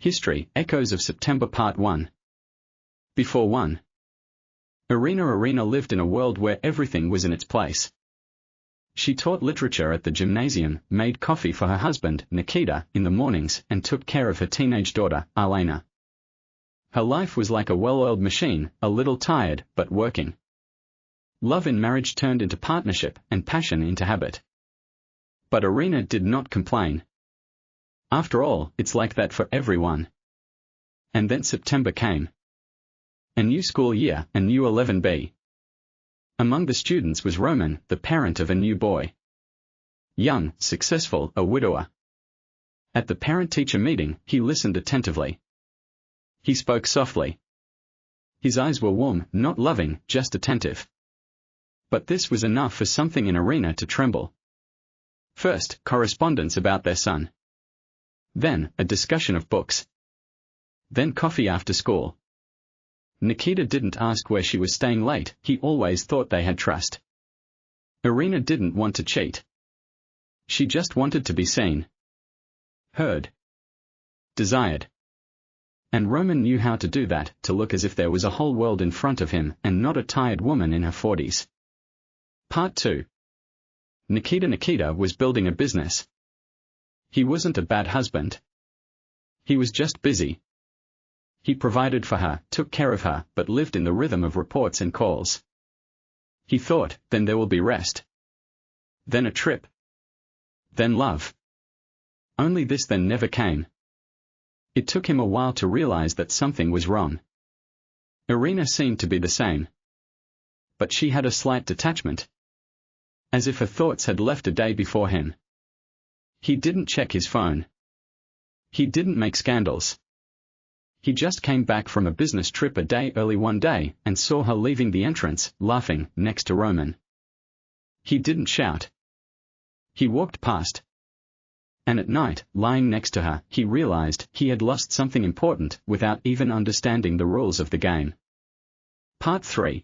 History, Echoes of September Part 1. Before 1. Irina lived in a world where everything was in its place. She taught literature at the gymnasium, made coffee for her husband, Nikita, in the mornings, and took care of her teenage daughter, Alena. Her life was like a well-oiled machine, a little tired, but working. Love in marriage turned into partnership, and passion into habit. But Irina did not complain. After all, it's like that for everyone. And then September came. A new school year, a new 11B. Among the students was Roman, the parent of a new boy. Young, successful, a widower. At the parent-teacher meeting, he listened attentively. He spoke softly. His eyes were warm, not loving, just attentive. But this was enough for something in Irina to tremble. First, correspondence about their son. Then, a discussion of books. Then coffee after school. Nikita didn't ask where she was staying late, he always thought they had trust. Irina didn't want to cheat. She just wanted to be seen. Heard. Desired. And Roman knew how to do that, to look as if there was a whole world in front of him, and not a tired woman in her 40s. Part 2. Nikita was building a business. He wasn't a bad husband. He was just busy. He provided for her, took care of her, but lived in the rhythm of reports and calls. He thought, then there will be rest. Then a trip. Then love. Only this then never came. It took him a while to realize that something was wrong. Irina seemed to be the same. But she had a slight detachment. As if her thoughts had left a day before him. He didn't check his phone. He didn't make scandals. He just came back from a business trip a day early one day, and saw her leaving the entrance, laughing, next to Roman. He didn't shout. He walked past. And at night, lying next to her, he realized he had lost something important, without even understanding the rules of the game. Part 3.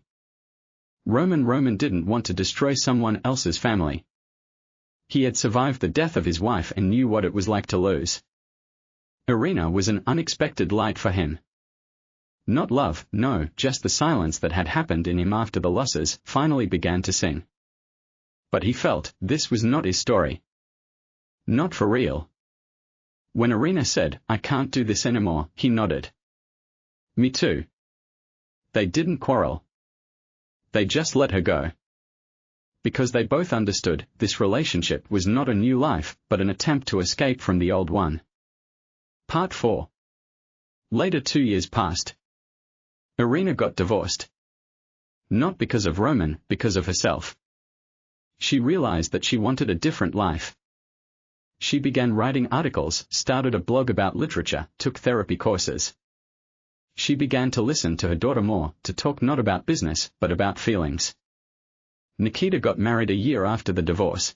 Roman didn't want to destroy someone else's family. He had survived the death of his wife and knew what it was like to lose. Irina was an unexpected light for him. Not love, no, just the silence that had happened in him after the losses finally began to sing. But he felt, this was not his story. Not for real. When Irina said, I can't do this anymore, he nodded. Me too. They didn't quarrel. They just let her go. Because they both understood, this relationship was not a new life, but an attempt to escape from the old one. Part 4. Later 2 years passed. Irina got divorced. Not because of Roman, because of herself. She realized that she wanted a different life. She began writing articles, started a blog about literature, took therapy courses. She began to listen to her daughter more, to talk not about business, but about feelings. Nikita got married a year after the divorce.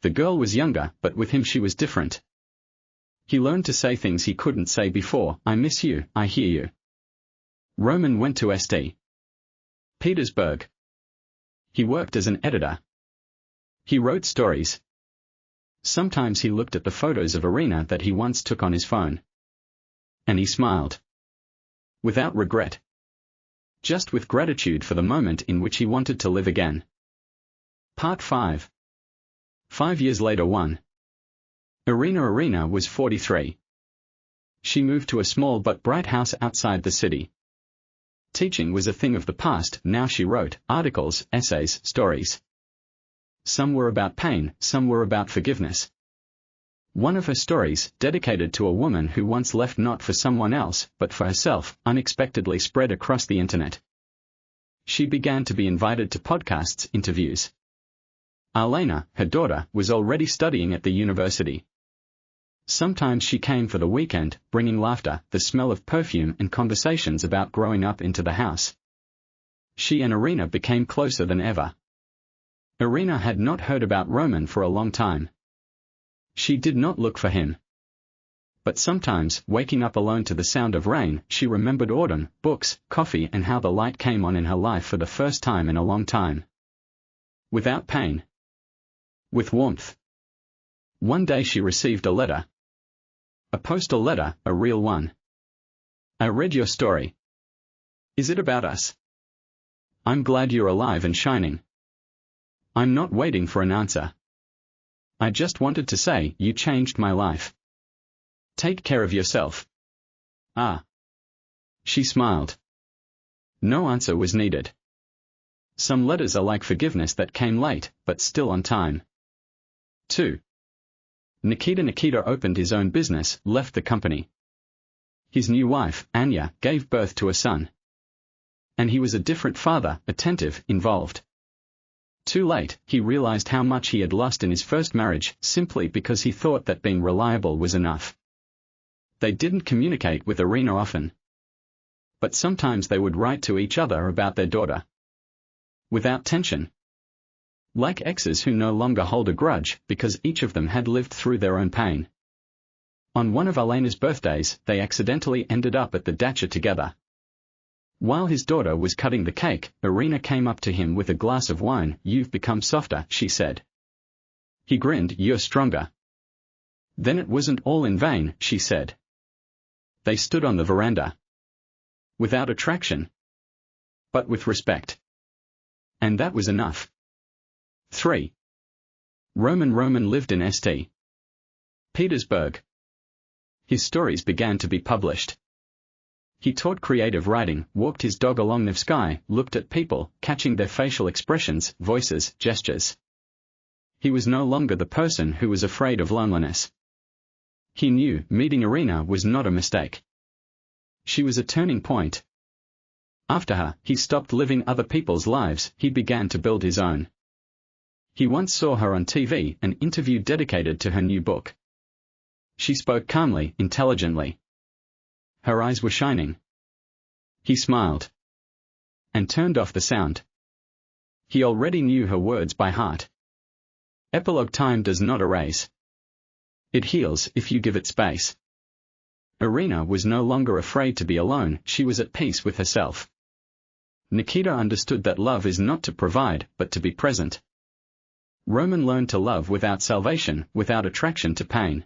The girl was younger, but with him she was different. He learned to say things he couldn't say before, I miss you, I hear you. Roman went to St. Petersburg. He worked as an editor. He wrote stories. Sometimes he looked at the photos of Irina that he once took on his phone. And he smiled. Without regret. Just with gratitude for the moment in which he wanted to live again. Part 5. 5 years later 1. Irina was 43. She moved to a small but bright house outside the city. Teaching was a thing of the past, now she wrote articles, essays, stories. Some were about pain, some were about forgiveness. One of her stories, dedicated to a woman who once left not for someone else, but for herself, unexpectedly spread across the internet. She began to be invited to podcasts, interviews. Alena, her daughter, was already studying at the university. Sometimes she came for the weekend, bringing laughter, the smell of perfume and conversations about growing up into the house. She and Irina became closer than ever. Irina had not heard about Roman for a long time. She did not look for him. But sometimes, waking up alone to the sound of rain, she remembered autumn, books, coffee and how the light came on in her life for the first time in a long time. Without pain. With warmth. One day she received a letter. A postal letter, a real one. I read your story. Is it about us? I'm glad you're alive and shining. I'm not waiting for an answer. I just wanted to say you changed my life. Take care of yourself. Ah. She smiled. No answer was needed. Some letters are like forgiveness that came late, but still on time. 2. Nikita opened his own business, left the company. His new wife, Anya, gave birth to a son. And he was a different father, attentive, involved. Too late, he realized how much he had lost in his first marriage, simply because he thought that being reliable was enough. They didn't communicate with Irina often. But sometimes they would write to each other about their daughter. Without tension. Like exes who no longer hold a grudge, because each of them had lived through their own pain. On one of Elena's birthdays, they accidentally ended up at the dacha together. While his daughter was cutting the cake, Irina came up to him with a glass of wine. You've become softer, she said. He grinned. You're stronger. Then it wasn't all in vain, she said. They stood on the veranda. Without attraction. But with respect. And that was enough. 3. Roman lived in St. Petersburg. His stories began to be published. He taught creative writing, walked his dog along Nevsky, looked at people, catching their facial expressions, voices, gestures. He was no longer the person who was afraid of loneliness. He knew meeting Irina was not a mistake. She was a turning point. After her, he stopped living other people's lives, he began to build his own. He once saw her on TV, an interview dedicated to her new book. She spoke calmly, intelligently. Her eyes were shining. He smiled. And turned off the sound. He already knew her words by heart. Epilogue. Time does not erase. It heals if you give it space. Irina was no longer afraid to be alone, she was at peace with herself. Nikita understood that love is not to provide, but to be present. Roman learned to love without salvation, without attraction to pain.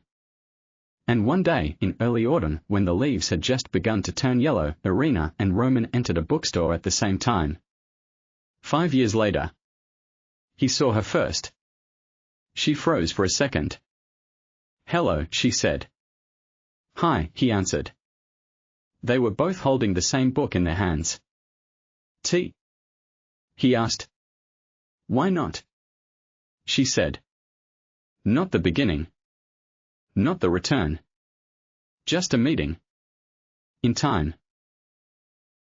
And one day, in early autumn, when the leaves had just begun to turn yellow, Irina and Roman entered a bookstore at the same time. 5 years later. He saw her first. She froze for a second. Hello, she said. Hi, he answered. They were both holding the same book in their hands. Tea? He asked. Why not? She said. Not the beginning. Not the return. Just a meeting. In time.